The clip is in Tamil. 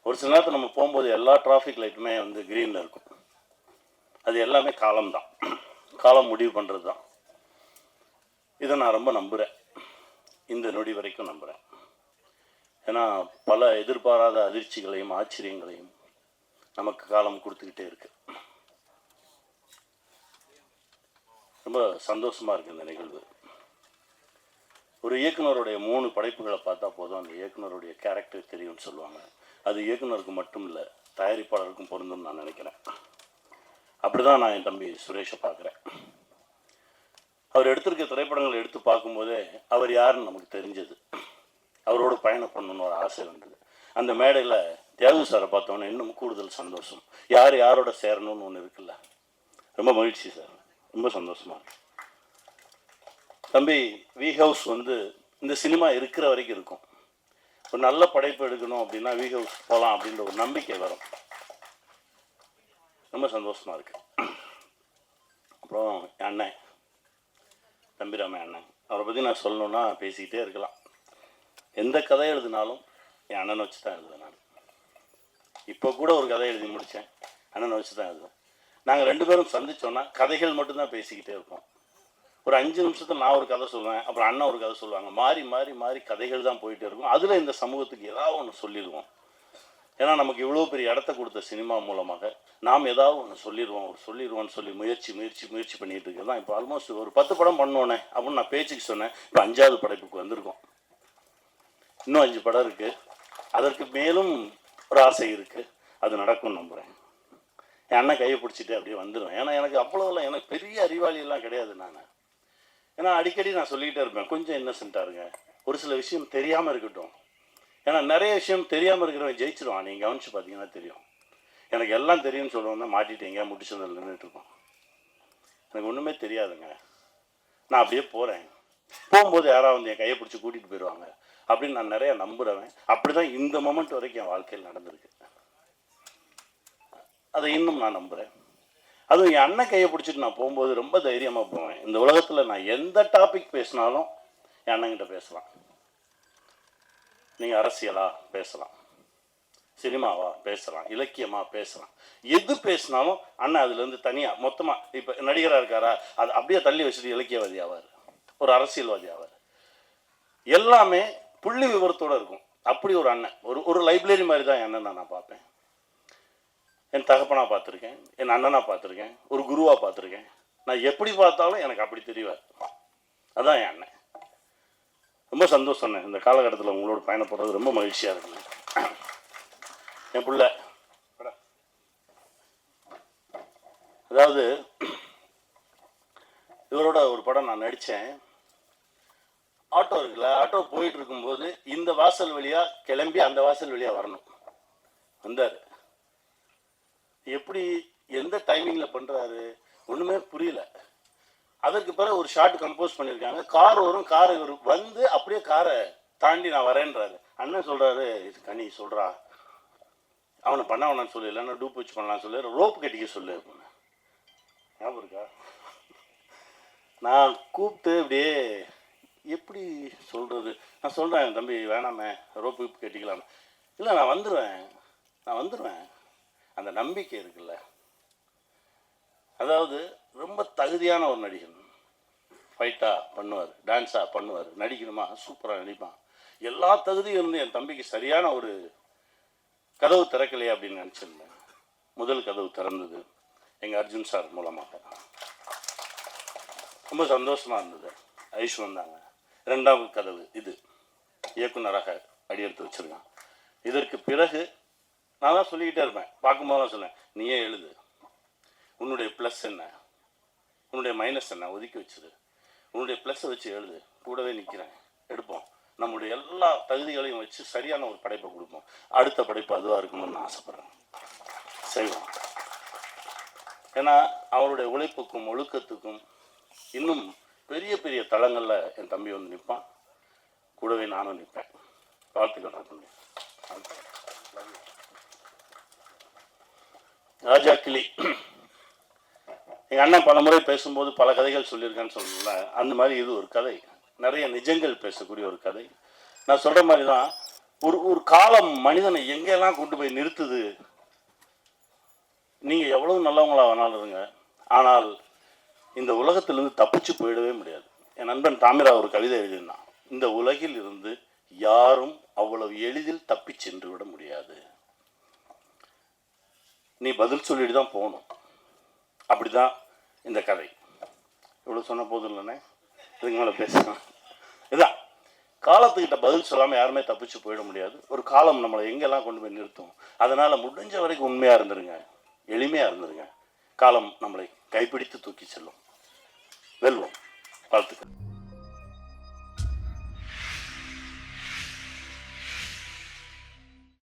ஒரு சில நேரத்தில் நம்ம போகும்போது எல்லா டிராஃபிக் லைட்டுமே வந்து க்ரீனில் இருக்கும். அது எல்லாமே காலம்தான், காலம் முடிவு பண்ணுறது தான். இதை நான் ரொம்ப நம்புகிறேன், இந்த நொடி வரைக்கும் நம்புகிறேன். ஏன்னா பல எதிர்பாராத அதிர்ச்சிகளையும் ஆச்சரியங்களையும் நமக்கு காலம் கொடுத்துக்கிட்டே இருக்கு. ரொம்ப சந்தோஷமாக இருக்குது இந்த நிகழ்வு. ஒரு இயக்குனருடைய 3 படைப்புகளை பார்த்தா போதும் அந்த இயக்குனருடைய கேரக்டர் தெரியும்னு சொல்லுவாங்க. அது இயக்குனருக்கு மட்டும் இல்லை, தயாரிப்பாளருக்கும் பொருந்தும் நான் நினைக்கிறேன். அப்படி தான் நான் என் தம்பி சுரேஷை பார்க்குறேன். அவர் எடுத்திருக்க திரைப்படங்களை எடுத்து பார்க்கும்போதே அவர் யாருன்னு நமக்கு தெரிஞ்சது. அவரோட பயணம் பண்ணணுன்னு ஒரு ஆசை வந்தது. அந்த மேடையில் தியாகு சாரை பார்த்தோன்னே இன்னும் கூடுதல் சந்தோஷம். யார் யாரோட சேரணும்னு ஒன்று இருக்குல்ல, ரொம்ப மகிழ்ச்சி சார், ரொம்ப சந்தோஷமாக இருக்கு. தம்பி வி ஹவுஸ் வந்து இந்த சினிமா இருக்கிற வரைக்கும் இருக்கும். ஒரு நல்ல படைப்பு எடுக்கணும் அப்படின்னா வி ஹவுஸ் போகலாம் அப்படின்ற ஒரு நம்பிக்கை வரும். ரொம்ப சந்தோஷமாக இருக்கு. அப்புறம் என் அண்ணன் தம்பிராம அண்ணன், அவரை பற்றி நான் சொல்லணுன்னா பேசிக்கிட்டே இருக்கலாம். எந்த கதை எழுதினாலும் என் அண்ணனை வச்சு தான் எழுதுவேன். நான் இப்போ கூட ஒரு கதை எழுதி முடித்தேன், அண்ணனை வச்சு தான் எழுதுவேன். நாங்கள் 2 பேரும் சந்தித்தோன்னா கதைகள் மட்டும்தான் பேசிக்கிட்டே இருப்போம். ஒரு 5 நிமிஷத்தில் நான் ஒரு கதை சொல்லுவேன், அப்புறம் அண்ணன் ஒரு கதை சொல்லுவாங்க. மாறி மாறி மாறி கதைகள் தான் போயிட்டே இருக்கும். அதில் இந்த சமூகத்துக்கு ஏதாவது ஒன்று சொல்லிடுவோம். ஏன்னா நமக்கு இவ்வளோ பெரிய இடத்த கொடுத்த சினிமா மூலமாக நாம் ஏதாவது ஒன்று சொல்லிடுவோம்னு சொல்லி முயற்சி பண்ணிகிட்டு இருக்கிறது தான். இப்போ ஆல்மோஸ்ட் ஒரு 10 படம் பண்ணோன்னே அப்படின்னு நான் பேச்சுக்கு சொன்னேன். இப்போ 5வது படைப்புக்கு வந்திருக்கோம். இன்னும் 5 படம் இருக்குது. அதற்கு மேலும் ஒரு ஆசை இருக்குது. அது நடக்கும்னு நம்புகிறேன். என் அண்ணன் கையை பிடிச்சிட்டு அப்படியே வந்துடுவேன். ஏன்னா எனக்கு அவ்வளோலாம், எனக்கு பெரிய அறிவாளியெல்லாம் கிடையாது நான். ஏன்னா அடிக்கடி நான் சொல்லிக்கிட்டே இருப்பேன், கொஞ்சம் இன்னசென்ட்டாக இருங்க, ஒரு சில விஷயம் தெரியாமல் இருக்கட்டும். ஏன்னா நிறைய விஷயம் தெரியாமல் இருக்கிறவன் ஜெயிச்சிருவான். நீங்கள் கவனிச்சு பார்த்தீங்கன்னா தெரியும். எனக்கு எல்லாம் தெரியும்னு சொல்லுவோம் தான் மாட்டிட்டீங்க முடிச்சதில் நின்றுட்டுருக்கோம். எனக்கு ஒன்றுமே தெரியாதுங்க, நான் அப்படியே போகிறேன். போகும்போது யாராவது வந்து என் கையை பிடிச்சி கூட்டிகிட்டு போயிடுவாங்க அப்படின்னு நான் நிறையா நம்புகிறவன். அப்படி தான் இந்த மொமெண்ட் வரைக்கும் என் வாழ்க்கையில் நடந்திருக்கு. அதை இன்னும் நான் நம்புகிறேன். அதுவும் என் அண்ணன் கையை பிடிச்சிட்டு நான் போகும்போது ரொம்ப தைரியமாக போவேன். இந்த உலகத்தில் நான் எந்த டாபிக் பேசினாலும் என் அண்ணன்கிட்ட பேசலாம். நீங்கள் அரசியலா பேசலாம், சினிமாவா பேசலாம், இலக்கியமாக பேசலாம், எது பேசினாலும் அண்ணன் அதுலேருந்து தனியாக மொத்தமாக. இப்போ நடிகராக இருக்காரா, அது அப்படியே தள்ளி வச்சுட்டு இலக்கியவாதி ஆவார், ஒரு அரசியல்வாதி ஆவார். எல்லாமே புள்ளி விவரத்தோடு இருக்கும். அப்படி ஒரு அண்ணன், ஒரு லைப்ரரி மாதிரி தான் என் அண்ணனை நான் பார்ப்பேன். என் தகப்பனாக பார்த்துருக்கேன், என் அண்ணனாக பார்த்துருக்கேன், ஒரு குருவாக பார்த்துருக்கேன். நான் எப்படி பார்த்தாலும் எனக்கு அப்படி தெரிவார். அதுதான் என் அண்ணன். ரொம்ப சந்தோஷம். இந்த காலகட்டத்தில் உங்களோட பயணப்படுறது ரொம்ப மகிழ்ச்சியாக இருக்குங்க. என் பிள்ளை அதாவது இவரோட ஒரு படம் நான் நடித்தேன். ஆட்டோ இருக்குல்ல, ஆட்டோ போயிட்டு இருக்கும்போது இந்த வாசல் வழியாக கிளம்பி அந்த வாசல் வழியாக வரணும். வந்தார். எப்படி எந்த டைமிங்கில் பண்ணுறாரு ஒன்றுமே புரியல. அதற்கு பிறகு ஒரு ஷார்ட் கம்போஸ் பண்ணியிருக்காங்க. கார் வரும், கார் இவர் வந்து அப்படியே காரை தாண்டி நான் வரேன்றாரு. அண்ணன் சொல்கிறாரு, இது கனி சொல்கிறா, அவனை பண்ண வேணான்னு சொல்லு, இல்லைன்னா டூப் வச்சு பண்ணலான்னு சொல்லு, ரோப் கட்டிக்க சொல்லு. ஞாபகம் இருக்கா? நான் கூப்பிட்டு அப்படியே எப்படி சொல்கிறது, நான் சொல்கிறேன், தம்பி வேணாமே, ரோப்பு கட்டிக்கலாமே. இல்லை நான் வந்துடுவேன். அந்த நம்பிக்கை இருக்குல்ல, அதாவது ரொம்ப தகுதியான ஒரு நடிகன். ஃபைட்டாக பண்ணுவார், டான்ஸாக பண்ணுவார், நடிக்கணுமா சூப்பராக நடிப்பான். எல்லா தகுதியும் இருந்து என் தம்பிக்கு சரியான ஒரு கதவு திறக்கலையே அப்படின்னு நினச்சிருந்தேன். முதல் கதவு திறந்தது எங்கள் அர்ஜுன் சார் மூலமாக. ரொம்ப சந்தோஷமாக இருந்தது. ஐஷ் வந்தாங்க. 2வது கதவு இது, இயக்குனராக அடியெடுத்து வச்சுருக்கான். இதற்கு பிறகு நான் தான் சொல்லிக்கிட்டே இருப்பேன், பார்க்கும்போதெல்லாம் சொல்லேன், நீயே எழுது, உன்னுடைய ப்ளஸ் என்ன, உன்னுடைய மைனஸ் என்ன ஒதுக்கி வச்சுது, உன்னுடைய ப்ளஸ்ஸை வச்சு எழுது, கூடவே நிற்கிறேன், எடுப்போம், நம்முடைய எல்லா தகுதிகளையும் வச்சு சரியான ஒரு படைப்பை கொடுப்போம். அடுத்த படைப்பு அதுவாக இருக்கணும்னு நான் ஆசைப்பட்றேன். செய்வோம். ஏன்னா அவருடைய உழைப்புக்கும் ஒழுக்கத்துக்கும் இன்னும் பெரிய பெரிய தளங்களில் என் தம்பி வந்து நிற்பான். கூடவே நானும் நிற்பேன். வாழ்த்துக்கள் தம்பி. ராஜா கிளி, எங்கள் அண்ணன் பல முறை பேசும்போது பல கதைகள் சொல்லியிருக்கான்னு சொல்லல, அந்த மாதிரி இது ஒரு கதை. நிறைய நிஜங்கள் பேசக்கூடிய ஒரு கதை. நான் சொல்கிற மாதிரி தான், ஒரு ஒரு காலம் மனிதனை எங்கெல்லாம் கொண்டு போய் நிறுத்துது. நீங்கள் எவ்வளவு நல்லவங்களா வேணாலும் இருங்க, ஆனால் இந்த உலகத்திலிருந்து தப்பிச்சு போயிடவே முடியாது. என் நண்பன் தாமிரா ஒரு கவிதை எழுதினான், இந்த உலகில் இருந்து யாரும் அவ்வளவு எளிதில் தப்பி சென்று விட முடியாது, நீ பதில் சொல்லிட்டு தான் போகணும். அப்படிதான் இந்த கதை. இவ்வளோ சொன்ன போதும் இல்லைண்ணே, இதுக்கு மேலே பேசலாம். இதுதான், காலத்துக்கிட்ட பதில் சொல்லாமல் யாருமே தப்பிச்சு போயிட முடியாது. ஒரு காலம் நம்மளை எங்கெல்லாம் கொண்டு போய் நிறுத்தும். அதனால் முடிஞ்ச வரைக்கும் உண்மையாக இருந்துருங்க, எளிமையாக இருந்துருங்க. காலம் நம்மளை கைப்பிடித்து தூக்கி செல்லும். வெல்வோம். வாழ்த்துக்கள்.